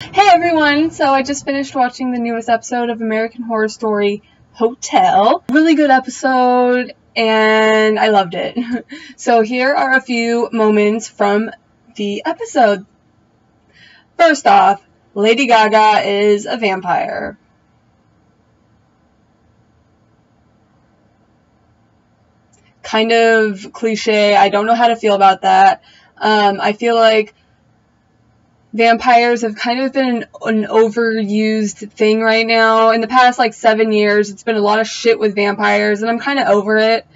Hey everyone! So I just finished watching the newest episode of American Horror Story Hotel. Really good episode and I loved it. So here are a few moments from the episode. First off, Lady Gaga is a vampire. Kind of cliche. I don't know how to feel about that. I feel like vampires have kind of been an overused thing right now. In the past, 7 years, it's been a lot of shit with vampires, and I'm kind of over it.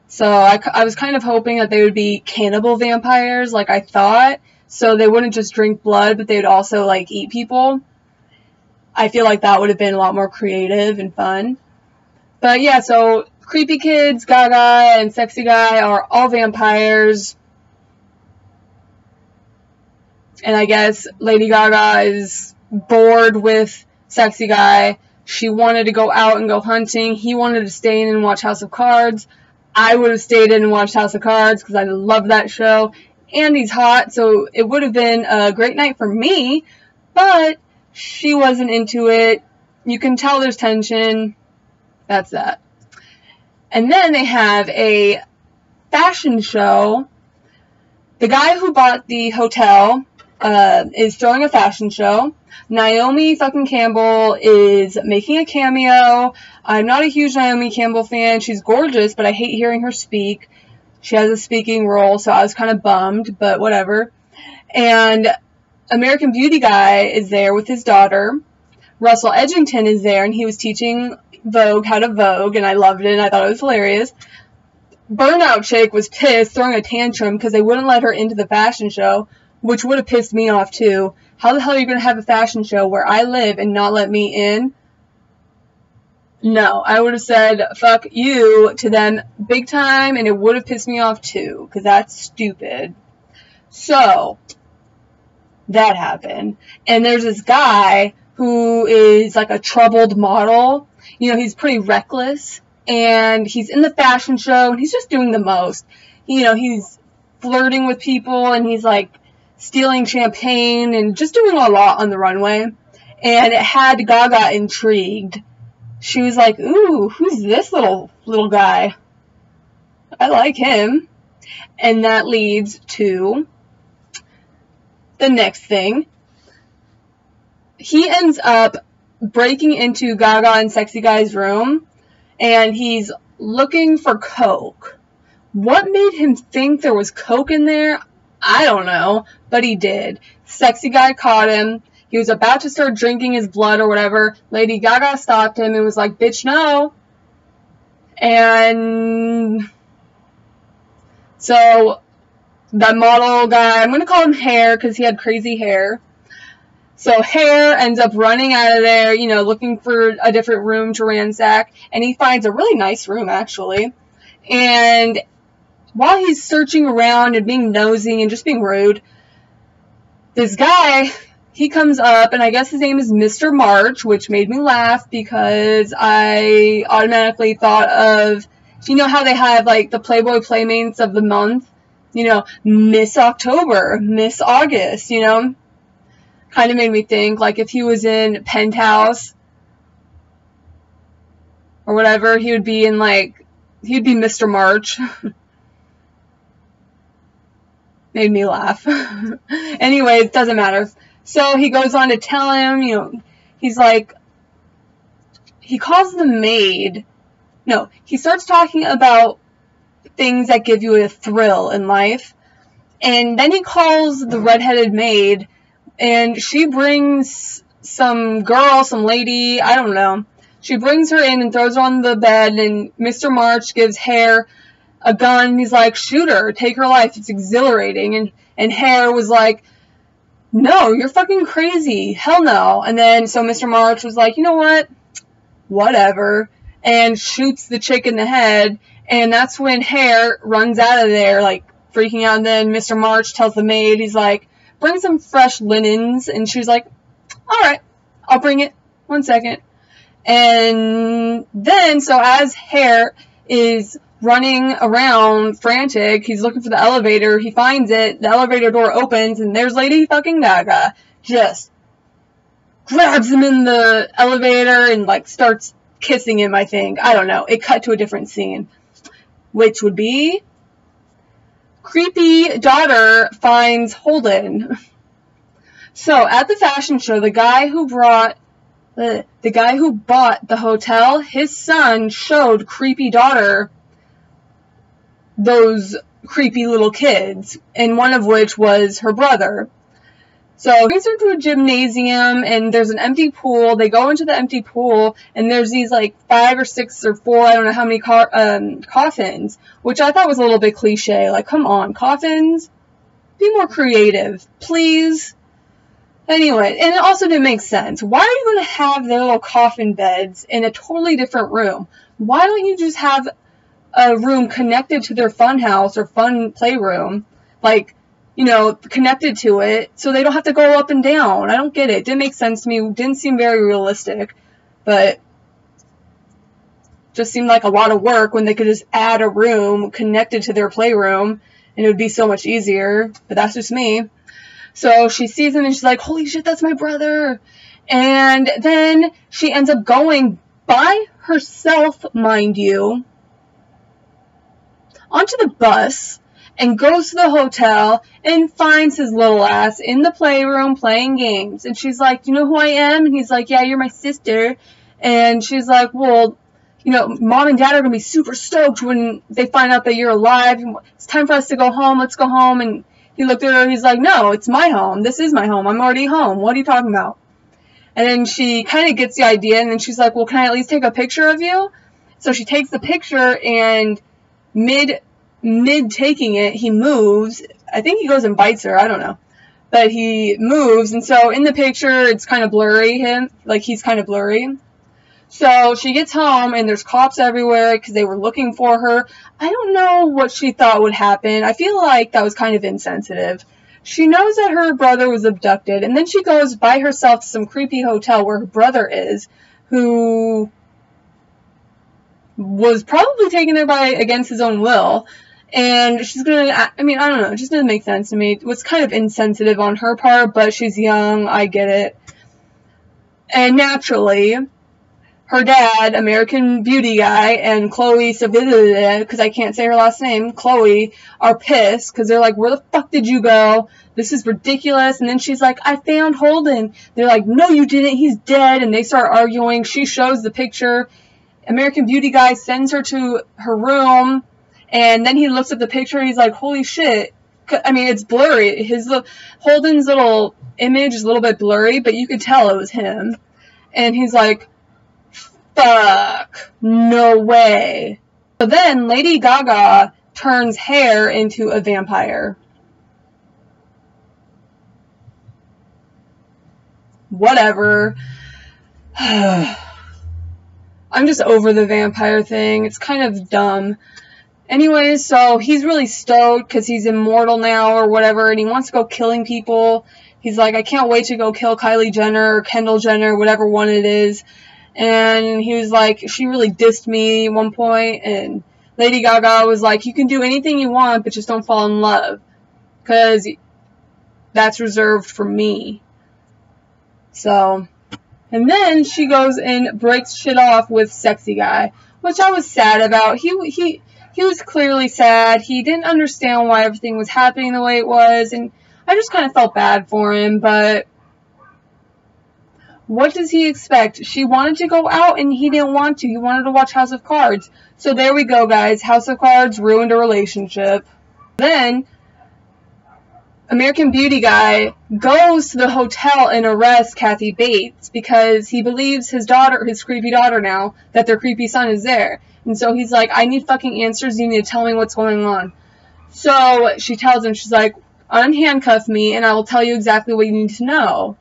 So I was kind of hoping that they would be cannibal vampires, like I thought, so they wouldn't just drink blood, but they would also, eat people. I feel like that would have been a lot more creative and fun. But yeah, so Creepy Kids, Gaga, and Sexy Guy are all vampires. And I guess Lady Gaga is bored with Sexy Guy. She wanted to go out and go hunting. He wanted to stay in and watch House of Cards. I would have stayed in and watched House of Cards because I love that show. And he's hot, so it would have been a great night for me. But she wasn't into it. You can tell there's tension. That's that. And then they have a fashion show. The guy who bought the hotel is throwing a fashion show. Naomi fucking Campbell is making a cameo. I'm not a huge Naomi Campbell fan. She's gorgeous, but I hate hearing her speak. She has a speaking role, so I was kind of bummed, but whatever. And American Beauty Guy is there with his daughter. Russell Edgington is there, and he was teaching Vogue how to Vogue, and I loved it, and I thought it was hilarious. Burnout Chick was pissed, throwing a tantrum because they wouldn't let her into the fashion show, which would have pissed me off too. How the hell are you going to have a fashion show where I live and not let me in? No, I would have said, fuck you, to them big time, and it would have pissed me off too, because that's stupid. So, that happened. And there's this guy who is a troubled model. You know, he's pretty reckless, and he's in the fashion show, and he's just doing the most. He's flirting with people, and he's stealing champagne and just doing a lot on the runway. And it had Gaga intrigued. She was like, ooh, who's this little guy? I like him. And that leads to the next thing. He ends up breaking into Gaga and Sexy Guy's room, and he's looking for coke. What made him think there was coke in there? I don't know, but he did. Sexy Guy caught him. He was about to start drinking his blood or whatever. Lady Gaga stopped him and was like, bitch, no. And so that model guy, I'm going to call him Hair because he had crazy hair. So Hair ends up running out of there, looking for a different room to ransack. And he finds a really nice room, actually. And while he's searching around and being nosy and just being rude, this guy, he comes up, and I guess his name is Mr. March, which made me laugh because I automatically thought of, how they have, the Playboy Playmates of the month? Miss October, Miss August, kind of made me think, if he was in Penthouse or whatever, he would be in, he'd be Mr. March. Made me laugh. Anyway, it doesn't matter. So he goes on to tell him, he's he calls the maid. No, he starts talking about things that give you a thrill in life. And then he calls the redheaded maid, and she brings some girl, some lady, I don't know. She brings her in and throws her on the bed, and Mr. March gives Hair a gun. He's like, shoot her, take her life, it's exhilarating. And Hair was like, no, you're fucking crazy, hell no. And then so Mr. March was like, you know what, whatever, and shoots the chick in the head. And that's when Hair runs out of there freaking out. And then Mr. March tells the maid, he's like, bring some fresh linens. And she's like, alright, I'll bring it, 1 second. And then so as Hair is running around frantic, he's looking for the elevator, he finds it, the elevator door opens, and there's Lady fucking Gaga, just grabs him in the elevator and like starts kissing him, I think. I don't know. It cut to a different scene, which would be creepy daughter finds Holden. So at the fashion show, the guy who bought the hotel, his son showed creepy daughter those creepy little kids, and one of which was her brother. So he brings her to a gymnasium, and there's an empty pool. They go into the empty pool, and there's these like 5 or 6 or 4, I don't know how many coffins, which I thought was a little bit cliche. Like, come on, coffins? Be more creative, please. Anyway, and it also didn't make sense. Why are you going to have their little coffin beds in a totally different room? Why don't you just have a room connected to their fun house or fun playroom, like, you know, connected to it, so they don't have to go up and down? I don't get it. It didn't make sense to me. It didn't seem very realistic, but just seemed like a lot of work when they could just add a room connected to their playroom, and it would be so much easier. But that's just me. So she sees him and she's like, holy shit, that's my brother. And then she ends up going by herself, mind you, onto the bus and goes to the hotel and finds his little ass in the playroom playing games. And she's like, you know who I am? And he's like, yeah, you're my sister. And she's like, well, you know, mom and dad are going to be super stoked when they find out that you're alive. It's time for us to go home. Let's go home. And he looked at her and he's like, no, it's my home. This is my home. I'm already home. What are you talking about? And then she kind of gets the idea, and then she's like, well, can I at least take a picture of you? So she takes the picture, and mid taking it, he moves. I think he goes and bites her. I don't know. But he moves, and so in the picture, it's kind of blurry, he's kind of blurry. So she gets home, and there's cops everywhere because they were looking for her. I don't know what she thought would happen. I feel like that was kind of insensitive. She knows that her brother was abducted, and then she goes by herself to some creepy hotel where her brother is, who was probably taken there against his own will. And she's gonna, I mean, I don't know, it just doesn't make sense to me. It was kind of insensitive on her part, but she's young, I get it. And naturally, her dad, American Beauty guy, and Chloe Sevilla, because I can't say her last name, Chloe, are pissed, because they're like, where the fuck did you go? This is ridiculous. And then she's like, I found Holden. They're like, no, you didn't, he's dead. And they start arguing. She shows the picture. American Beauty guy sends her to her room, and then he looks at the picture, and he's like, holy shit. I mean, it's blurry. Holden's little image is a little bit blurry, but you could tell it was him. And he's like, fuck, no way. So then Lady Gaga turns hair into a vampire. Whatever. I'm just over the vampire thing. It's kind of dumb. Anyways, so he's really stoked because he's immortal now or whatever, and he wants to go killing people. He's like, I can't wait to go kill Kylie Jenner or Kendall Jenner, whatever one it is. And he was like, she really dissed me at one point, and Lady Gaga was like, you can do anything you want, but just don't fall in love, because that's reserved for me. So, and then she goes and breaks shit off with Sexy Guy, which I was sad about. He was clearly sad. He didn't understand why everything was happening the way it was, and I just kind of felt bad for him, but what does he expect? She wanted to go out, and he didn't want to. He wanted to watch House of Cards. So there we go, guys. House of Cards ruined a relationship. Then American Beauty guy goes to the hotel and arrests Kathy Bates because he believes his daughter, his creepy daughter now, that their creepy son is there. And so he's like, I need fucking answers. You need to tell me what's going on. So she tells him, she's like, unhandcuff me and I will tell you exactly what you need to know.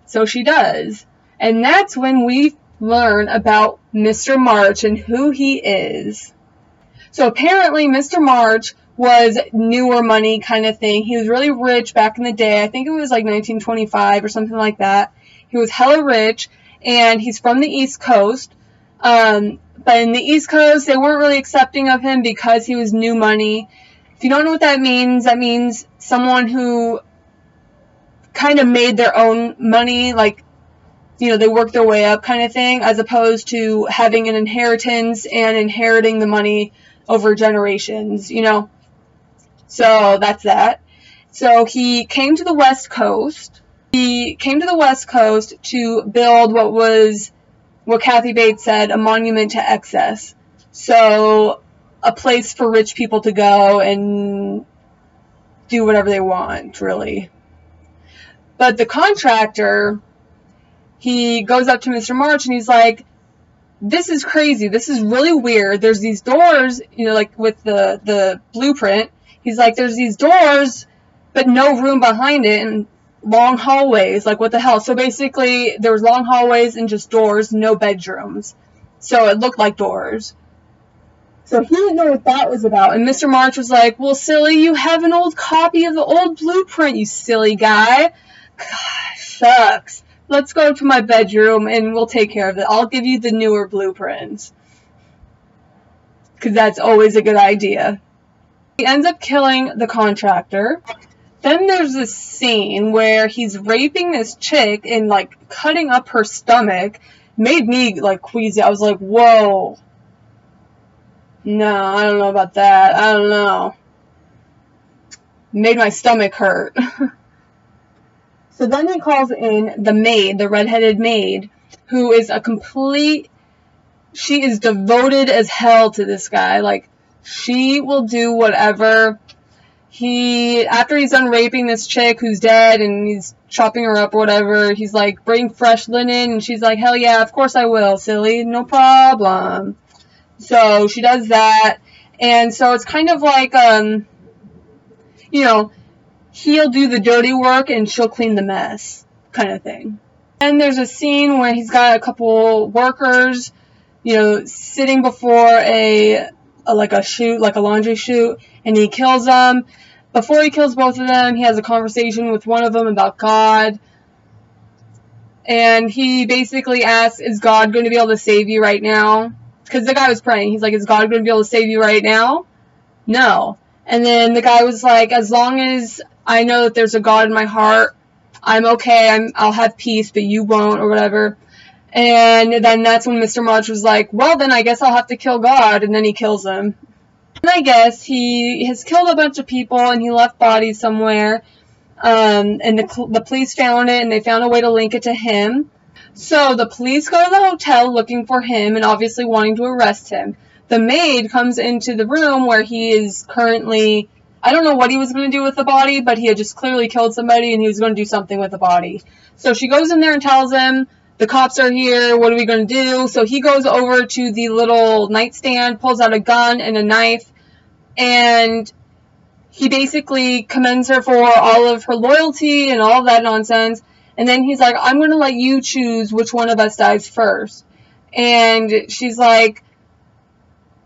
So she does. And that's when we learn about Mr. March and who he is. So apparently Mr. March was newer money kind of thing. He was really rich back in the day. I think it was like 1925 or something like that. He was hella rich, and he's from the East Coast. But in the East Coast, they weren't really accepting of him because he was new money. If you don't know what that means someone who kind of made their own money, like you know, they work their way up kind of thing, as opposed to having an inheritance and inheriting the money over generations, you know. So that's that. So he came to the West Coast. He came to the West Coast to build what Kathy Bates said, a monument to excess. So a place for rich people to go and do whatever they want, really. But the contractor, he goes up to Mr. March and he's like, this is crazy. This is really weird. There's these doors, you know, like with the blueprint. He's like, there's these doors, but no room behind it, and long hallways. Like, what the hell? So basically, there was long hallways and just doors, no bedrooms. So it looked like doors. So he didn't know what that was about. And Mr. March was like, well, silly, you have an old copy of the old blueprint, you silly guy. Gosh, shucks. Let's go to my bedroom and we'll take care of it. I'll give you the newer blueprints. Because that's always a good idea. He ends up killing the contractor. Then there's this scene where he's raping this chick and, like, cutting up her stomach. Made me, like, queasy. I was like, whoa. No, I don't know about that. I don't know. Made my stomach hurt. So then he calls in the maid, the redheaded maid, who is she is devoted as hell to this guy. Like, she will do whatever. After he's done raping this chick who's dead and he's chopping her up or whatever, he's like, bring fresh linen, and she's like, hell yeah, of course I will, silly, no problem. So she does that, and so it's kind of like, you know, he'll do the dirty work and she'll clean the mess, kind of thing. And there's a scene where he's got a couple workers, you know, sitting before a laundry chute, and he kills them. Before he kills both of them, he has a conversation with one of them about God. And he basically asks, is God going to be able to save you right now? Because the guy was praying. He's like, is God going to be able to save you right now? No. And then the guy was like, as long as I know that there's a God in my heart, I'm okay. I'll have peace, but you won't, or whatever. And then that's when Mr. March was like, well, then I guess I'll have to kill God. And then he kills him. And I guess he has killed a bunch of people and he left bodies somewhere. And the police found it and they found a way to link it to him. So the police go to the hotel looking for him and obviously wanting to arrest him. The maid comes into the room where he is currently, I don't know what he was going to do with the body, but he had just clearly killed somebody and he was going to do something with the body. So she goes in there and tells him, the cops are here, what are we going to do? So he goes over to the little nightstand, pulls out a gun and a knife, and he basically commends her for all of her loyalty and all of that nonsense. And then he's like, I'm going to let you choose which one of us dies first. And she's like,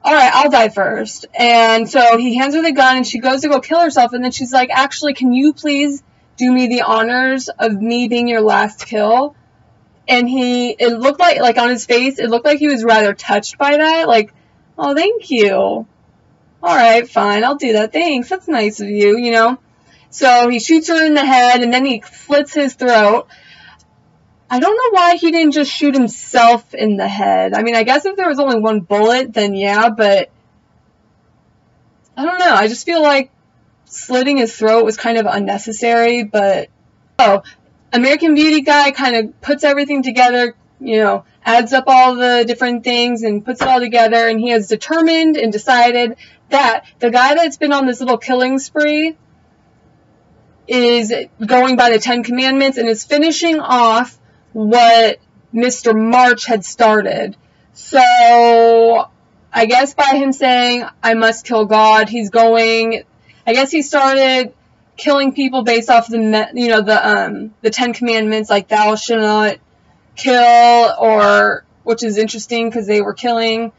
alright, I'll die first. And so he hands her the gun and she goes to go kill herself. And then she's like, actually, can you please do me the honors of me being your last kill? And it looked like on his face, it looked like he was rather touched by that. Like, oh, thank you. Alright, fine, I'll do that. Thanks, that's nice of you, you know. So he shoots her in the head and then he slits his throat. I don't know why he didn't just shoot himself in the head. I mean, I guess if there was only one bullet, then yeah, but I don't know. I just feel like slitting his throat was kind of unnecessary, but oh, American Beauty guy kind of puts everything together, you know, adds up all the different things and puts it all together, and he has determined and decided that the guy that's been on this little killing spree is going by the 10 Commandments and is finishing off what Mr. March had started. So I guess by him saying, I must kill God, he's going, I guess he started killing people based off the, you know, the 10 Commandments, like thou shalt not kill, or, which is interesting because they were killing,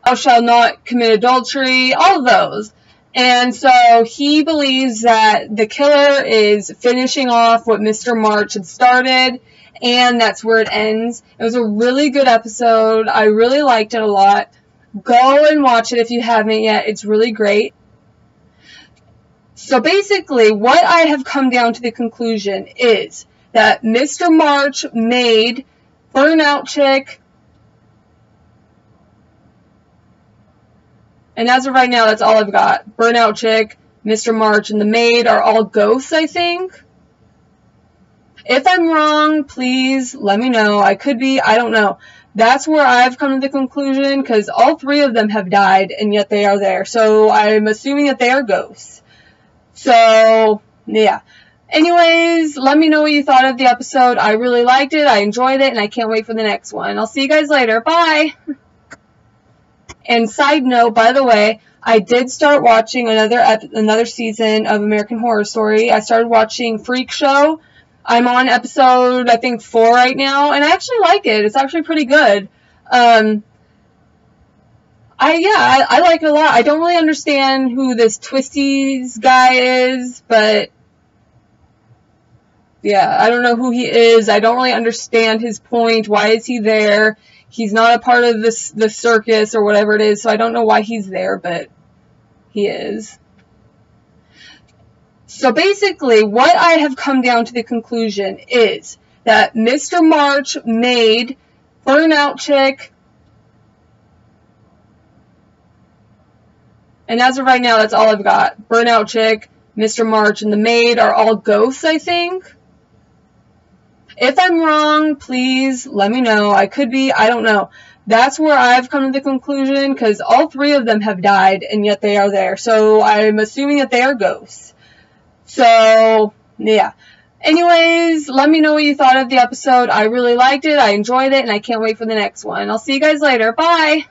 thou shalt not commit adultery, all of those. And so he believes that the killer is finishing off what Mr. March had started, and that's where it ends. It was a really good episode. I really liked it a lot. Go and watch it if you haven't yet. It's really great. So basically, what I have come down to the conclusion is that Mr. March made burnout chick. And as of right now, that's all I've got. Burnout chick, Mr. March, and the maid are all ghosts, I think. If I'm wrong, please let me know. I could be, I don't know. That's where I've come to the conclusion, because all three of them have died, and yet they are there. So I'm assuming that they are ghosts. So, yeah. Anyways, let me know what you thought of the episode. I really liked it. I enjoyed it, and I can't wait for the next one. I'll see you guys later. Bye! And side note, by the way, I did start watching another season of American Horror Story. I started watching Freak Show. I'm on episode, I think, 4 right now, and I actually like it. It's actually pretty good. I like it a lot. I don't really understand who this Twisties guy is, but yeah, I don't know who he is. I don't really understand his point. Why is he there? He's not a part of the circus or whatever it is, so I don't know why he's there, but he is. So basically, what I have come down to the conclusion is that Mr. March, Maid, burnout chick, and as of right now, that's all I've got. Burnout chick, Mr. March, and the maid are all ghosts, I think. If I'm wrong, please let me know. I could be, I don't know. That's where I've come to the conclusion, because all three of them have died, and yet they are there. So I'm assuming that they are ghosts. So, yeah. Anyways, let me know what you thought of the episode. I really liked it. I enjoyed it, and I can't wait for the next one. I'll see you guys later. Bye!